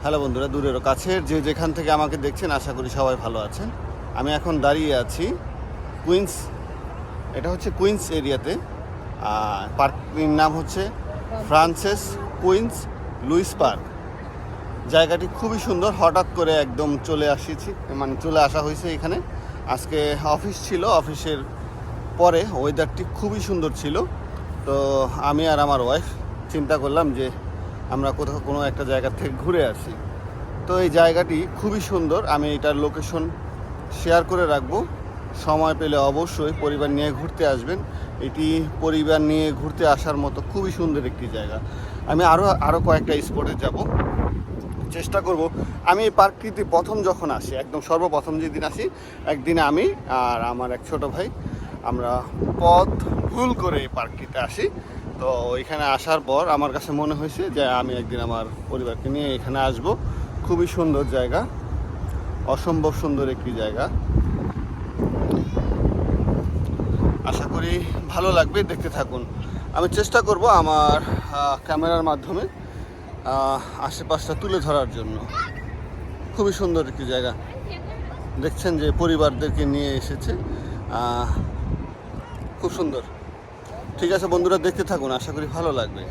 Hello বন্ধুরা, দূরের ও কাছের যে যেখান থেকে আমাকে দেখছেন, আশা করি সবাই ভালো আছেন। আমি এখন দাঁড়িয়ে আছি কুইন্স, এটা হচ্ছে কুইন্স এরিয়াতে। পার্কটির নাম হচ্ছে ফ্রান্সেস কুইন্স লুইস পার্ক। জায়গাটি খুবই সুন্দর। হঠাৎ করে একদম চলে আসা হয়েছে এখানে। আজকে অফিস ছিল, অফিসের পরে ওয়েদারটি খুবই সুন্দর ছিল। তো আমি আর আমার ওয়াইফ চিন্তা করলাম যে আমরা কোথাও কোনো একটা জায়গা থেকে ঘুরে আসি। তো এই জায়গাটি খুবই সুন্দর। আমি এটার লোকেশন শেয়ার করে রাখবো। সময় পেলে অবশ্যই পরিবার নিয়ে ঘুরতে আসবেন। এটি পরিবার নিয়ে ঘুরতে আসার মতো খুবই সুন্দর একটি জায়গা। আমি আরও কয়েকটা স্পটে যাব, চেষ্টা করব। আমি এই পার্কটিতে যখন আসি, একদম সর্বপ্রথম যেদিন আসি, একদিনে আমি আর আমার এক ছোট ভাই আমরা পথ ভুল করে এই পার্কটিতে আসি। তো এখানে আসার পর আমার কাছে মনে হয়েছে যে আমি একদিন আমার পরিবারকে নিয়ে এখানে আসব। খুবই সুন্দর জায়গা, অসম্ভব সুন্দর একটি জায়গা। আশা করি ভালো লাগবে, দেখতে থাকুন। আমি চেষ্টা করব আমার ক্যামেরার মাধ্যমে আশেপাশটা তুলে ধরার জন্য। খুবই সুন্দর একটি জায়গা। দেখছেন যে পরিবারদেরকে নিয়ে এসেছে, খুব সুন্দর। ঠিক আছে বন্ধুরা, দেখতে থাকুন, আশা করি ভালো লাগবে।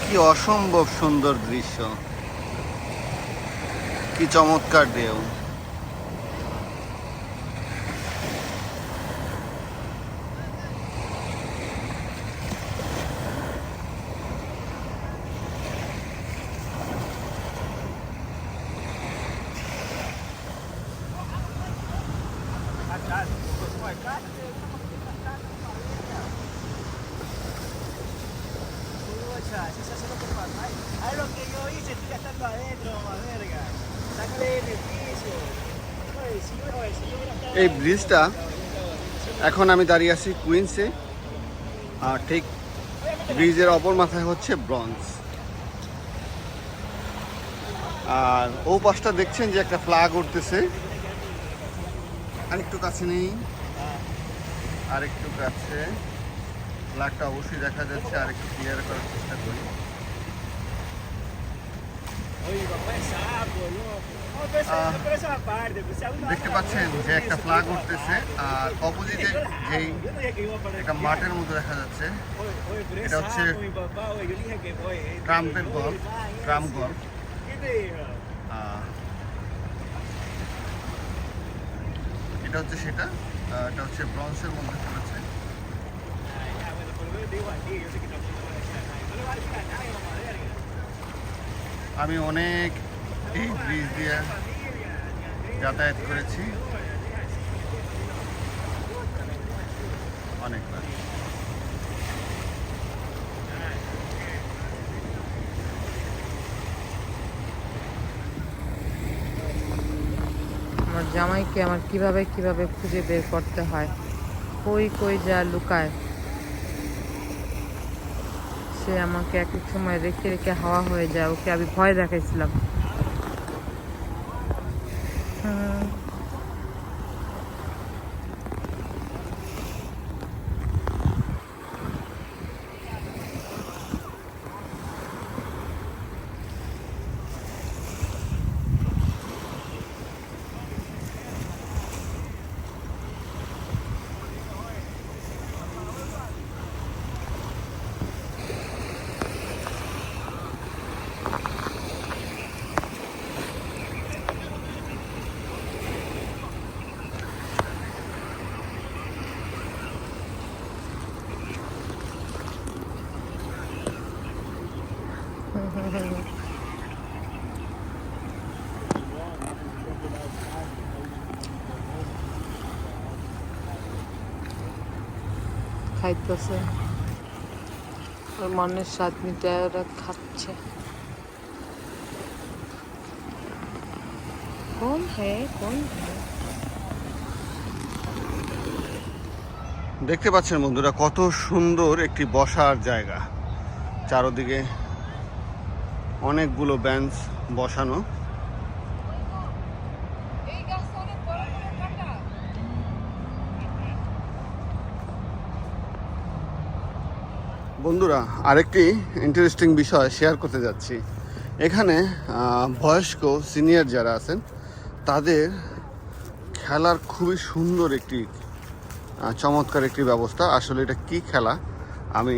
কি অসম্ভব সুন্দর দৃশ্য, কি চমৎকার ঢেউ। Esa es la forma. Haz lo que yo hice, estoy estando adentro, mamá verga. Sácale el piso. এই ব্রিজটা, এখন আমি দাঁড়িয়ে আছি কুইন্সে, আর ঠিক ব্রিজের অপর মাথায় হচ্ছে ব্রঞ্জ। আর ও পাশটা দেখছেন যে একটা ফ্ল্যাগ উঠতেছে। আরেকটু কাছে নেই, আরেকটু কাছে ফ্ল্যাগটা অবশ্যই দেখা যাচ্ছে। আরেকটু ক্লিয়ার করার চেষ্টা করি। দেখতে পাচ্ছেন যে একটা ফ্ল্যাগ উঠতেছে, আর অপোজিটে যেই একটা মাঠের মতো দেখা যাচ্ছে, এটা হচ্ছে ট্রাম্পের গল্ফ, ট্রাম্প গল্ফ। এটা হচ্ছে সেটা, এটা হচ্ছে ব্রঞ্জের মধ্যে পড়েছে। আমি অনেক এই ব্রিজ দিয়ে যাতায়াত করেছি, অনেকবার। আমার জামাইকে আমার কিভাবে কিভাবে খুঁজে বের করতে হয়, কই কই যা লুকায়। সে আমাকে এক এক সময় রেখে রেখে হাওয়া হয়ে যায়, ওকে আমি ভয় দেখাইছিলাম। খাইতেছে, ওর মনের স্বাদ মিটায় ওরা খাচ্ছে। কোন হে কোন হে? দেখতে পাচ্ছেন বন্ধুরা কত সুন্দর একটি বসার জায়গা, চারদিকে অনেকগুলো বেঞ্চ বসানো। বন্ধুরা আরেকটি ইন্টারেস্টিং বিষয় শেয়ার করতে যাচ্ছি। এখানে বয়স্ক সিনিয়র যারা আছেন তাদের খেলার খুবই সুন্দর একটি চমৎকার একটি ব্যবস্থা। আসলে এটা কি খেলা আমি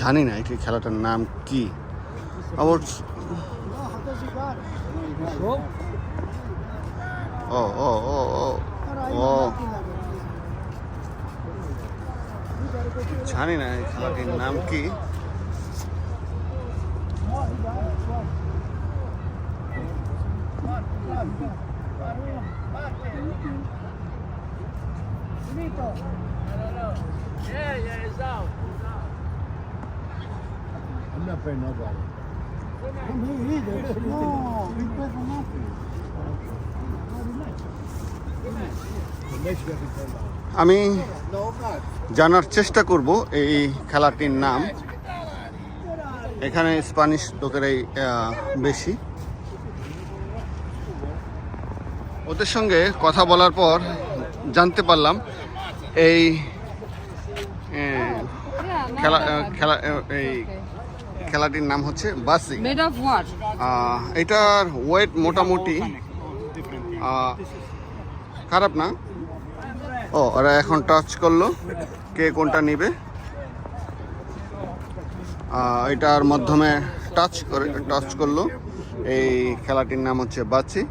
জানি না, এই খেলাটার নাম কি। আবার ও ও ও ও ও জানি না এই খেলাটির নাম কি। I'm not playing nobody. Me either. No, we play for nothing. আমি জানার চেষ্টা করব এই খেলাটির নাম। এখানে স্প্যানিশ লোকেরাই বেশি। ওদের সঙ্গে কথা বলার পর জানতে পারলাম এই খেলাটির নাম হচ্ছে বাসি। এটার ওয়েট মোটামুটি খারাপ না। ও ওরা এখন টাচ করলো, কে কোনটা নিবে। এটার মাধ্যমে টাচ করলো। এই খেলাটির নাম হচ্ছে বাচি।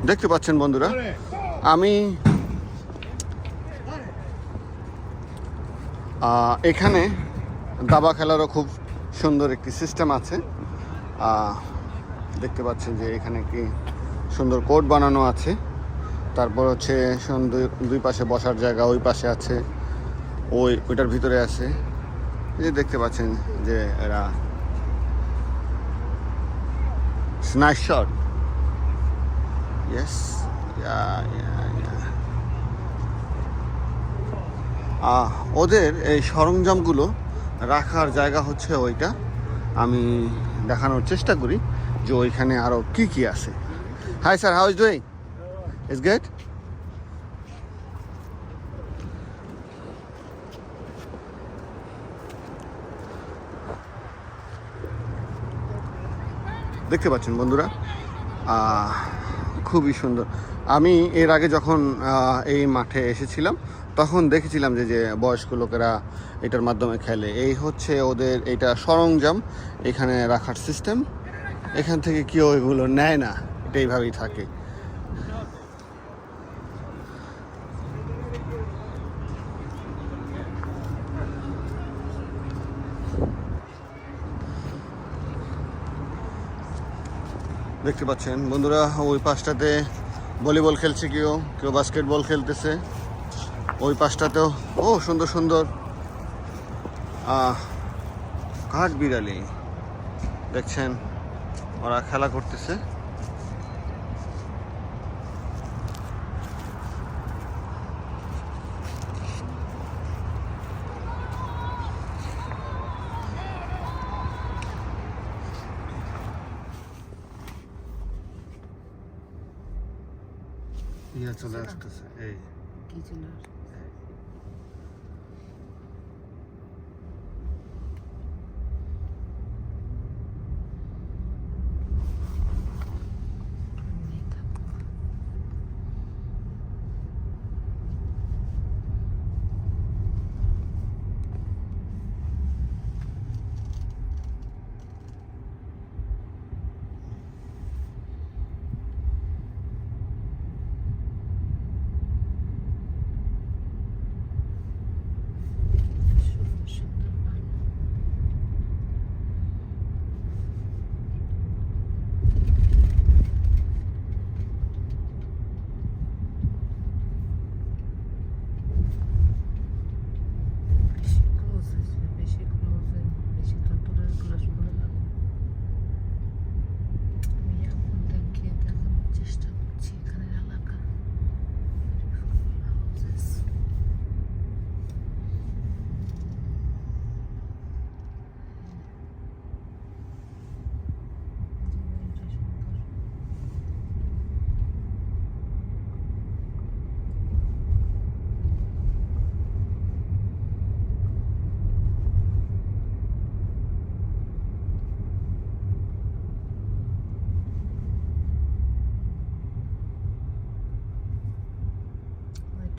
দেখতে পাচ্ছেন বন্ধুরা, আমি এখানে দাবা খেলারও খুব সুন্দর একটি সিস্টেম আছে। দেখতে পাচ্ছেন যে এখানে কি সুন্দর কোর্ট বানানো আছে। তারপর হচ্ছে দুই পাশে বসার জায়গা, ওই পাশে আছে, ওইটার ভিতরে আছে। এই যে দেখতে পাচ্ছেন যে এরা স্নাইস শট। ইয়েস, ওদের এই সরঞ্জামগুলো রাখার জায়গা হচ্ছে ওইটা। আমি দেখানোর চেষ্টা করি যে ওইখানে আরও কি কি আছে। Hi sir, how is doing? Is good. দেখতে পাচ্ছেন বন্ধুরা, খুবই সুন্দর। আমি এর আগে যখন এই মাঠে এসেছিলাম তখন দেখেছিলাম যে বয়স্ক লোকেরা এটার মাধ্যমে খেলে। এই হচ্ছে ওদের এটা সরঞ্জাম, এখানে রাখার সিস্টেম। এখান থেকে কেউ এগুলো নেয় না, এটা এইভাবেই থাকে। দেখতে পাচ্ছেন বন্ধুরা, ওই পাশটাতে ভলিবল খেলছে, কেউ বাস্কেটবল খেলতেছে। ওই পাশটাতেও সুন্দর সুন্দর কাঠ বিড়ালি দেখছেন, ওরা খেলা করতেছে। চলে আসতেছে এই কি চলে আসছে?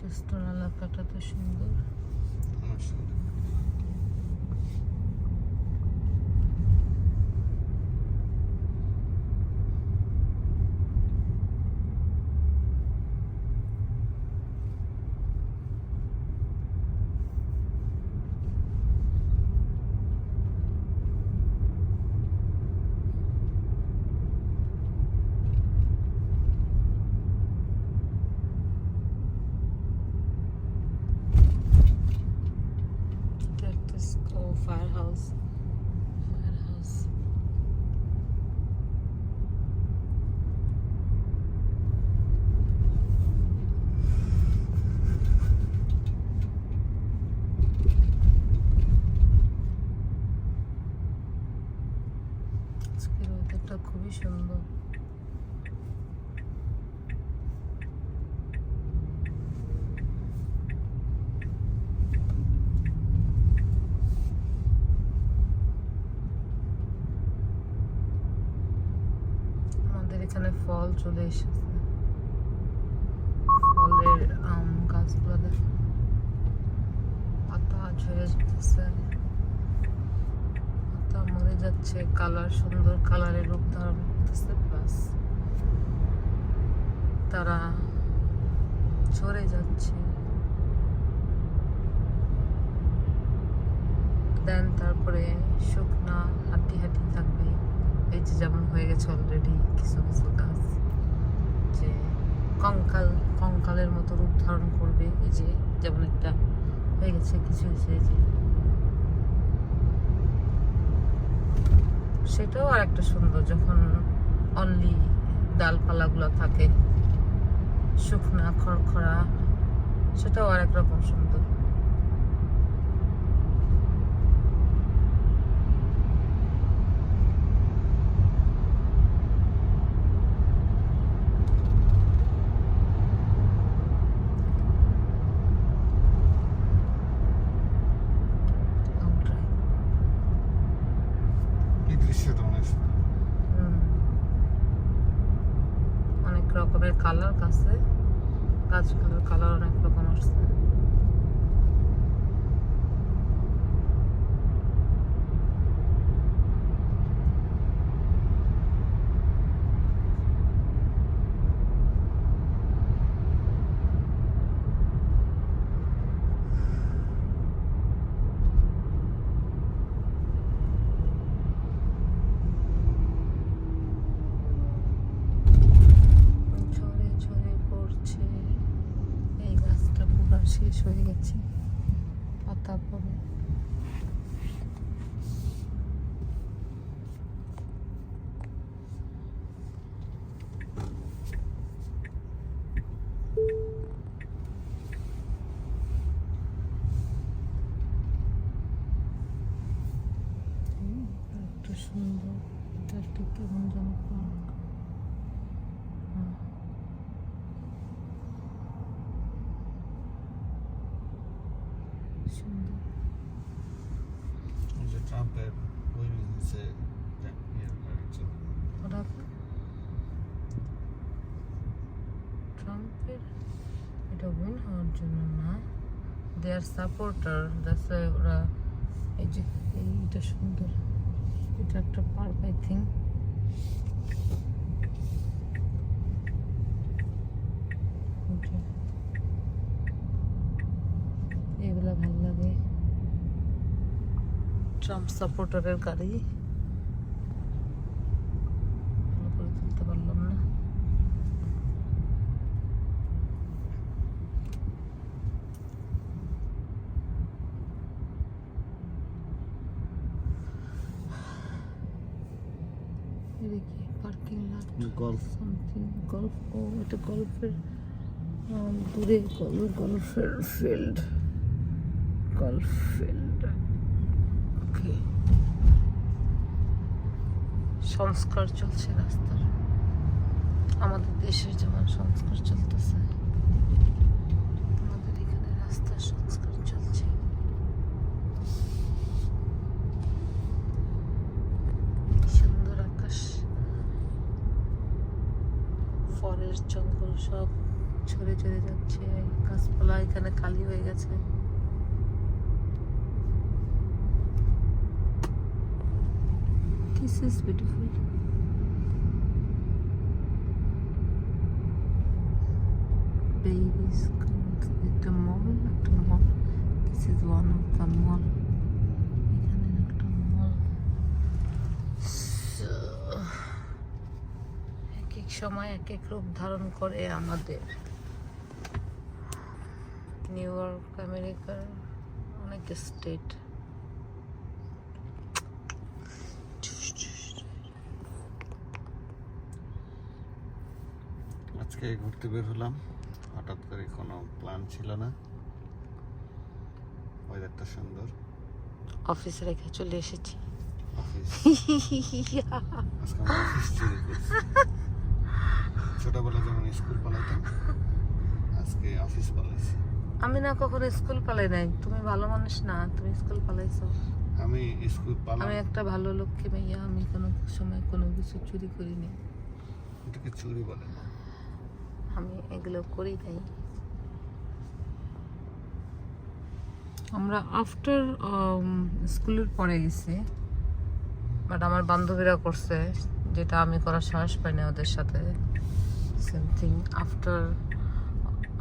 রেস্টোর এলাকাটা তো সুন্দর। Firehouse. আজকের ওয়েদারটা খুবই সুন্দর। এখানে ফল চলে এসেছে, ফলের আম গাছগুলো দেখো, পাতা ঝরে যেতেছে, পাতা মরে যাচ্ছে, কালার সুন্দর কালারের রূপ ধারণ করতেছে, প্লাস তারা ঝরে যাচ্ছে। দেন তারপরে শুকনা হাঁটি হাঁটি থাকবে। এই যে যেমন হয়ে গেছে অলরেডি কিছু কিছু গাছ, যে কঙ্কালের মতো রূপ ধারণ করবে। এই যে যেমন একটা হয়ে গেছে কিছু কিছু, এই যে সেটাও আর একটা সুন্দর, যখন অনলি ডালপালাগুলো থাকে শুকনা খড়খড়া, সেটাও আর একরকম সুন্দর। অনেক রকমের কালার আছে, গাছগুলোর কালার অনেক রকম আসছে। শেষ হয়ে গেছে পাতা পড়ে। সুন্দর, এটা একটা কেমন যেন পার্ক। সুন্দর। এই যে ট্রাম্পের ওই নিচে ওরা ট্রাম্পের এটা উইন হওয়ার জন্য না, দে আর সাপোর্টার, দ্যাটস ওরা। এই যে এইটা সুন্দর, এটা একটা পার্ক আই থিঙ্ক। এগুলা ভালো লাগে, ট্রাম্প সাপোর্টারের গাড়ি। ভালো করে তুলতে পারলাম না। এদিকে parking lot, golf something golf. ও এটা গল্ফের দূরে গল্ফের ফিল্ড, গল্ফ ফিল্ড। ওকে, সংস্কার চলছে রাস্তার, আমাদের দেশের যেমন সংস্কার চলতেছে, আমাদের এখানে রাস্তার সংস্কার চলছে। সুন্দর আকাশ, ফরেস্ট জঙ্গল সব ছড়ে ছড়ে যাচ্ছে, গাছপালা এখানে খালি হয়ে গেছে। This is beautiful. Babies come to the mall. This is one of the mall. এখানে একটা মল। এক এক সময় এক এক রূপ ধারণ করে আমাদের নিউ ইয়র্ক, আমেরিকার অনেক স্টেট। আজকে ঘুরতে বের হলাম, হঠাৎ করে কোনো প্ল্যান ছিল না। ওয়েদারটা সুন্দর, অফিসে রেখে চলে এসেছি। অফিস আজকে আমরা অফিস চুরি করছি। ছোটবেলা যেমন স্কুল পালাইতাম, আজকে অফিস পালাইছি। আমি না কখনো স্কুল পালাই নাই, তুমি ভালো মানুষ না, তুমি স্কুল পালাইছো। আমি স্কুল পালাই, আমি একটা ভালো লক্ষ্মী মেয়ে, আমি কোনো সময় কোনো কিছু চুরি করিনি। এটাকে চুরি বলে না। আমি এগুলো করি নাই। আমরা আফটার স্কুলের পরে গেছি, বাট আমার বান্ধবীরা করছে, যেটা আমি করার সাহস পাই না ওদের সাথে। সেম থিং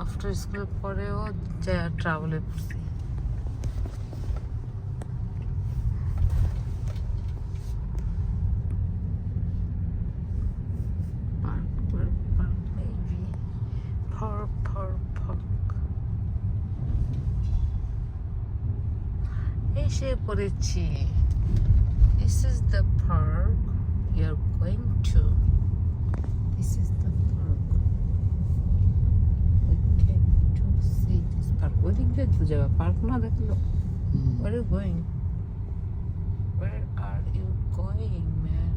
আফটার স্কুলের পরেও যা ট্রাভেলে করছি। এসে পড়েছি। This is the park we are going to. This is the park. We came to see this park. Where did you go? Park না দেখলো? Where are you going? Where are you going, man?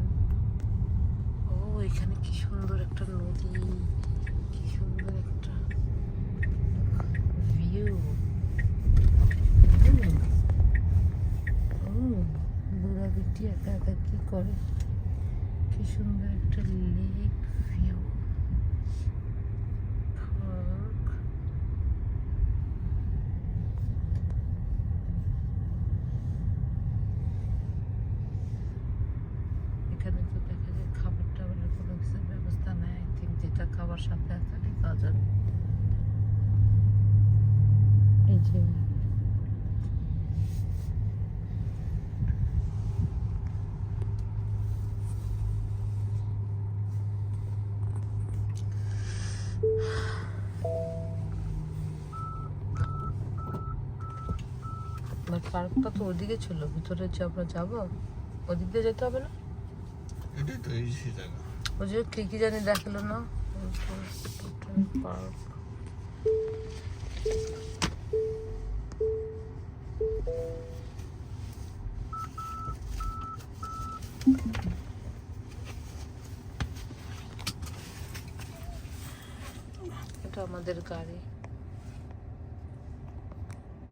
Oh, এখানে কি সুন্দর একটা নদী, কি সুন্দর একটা ভিউ। বুড়া বিটি একা একা কি করে, কি সুন্দর একটা লেক ভিউ। এখানে তো দেখা যায় খাবার টাবারের কোনো কিছুর ব্যবস্থা নাই। আই থিঙ্ক যেটা খাবার সাথে আছে খাওয়া যাবে। এই যে পার্কটা তো ওদিকে ছিল, ভিতরে যে আমরা যাবো ওদিক দিয়ে যেতে হবে না? এটাই তো ইজি জায়গা। ওই যে কি জানি দেখালো না পার্ক। আমাদের গাড়ি।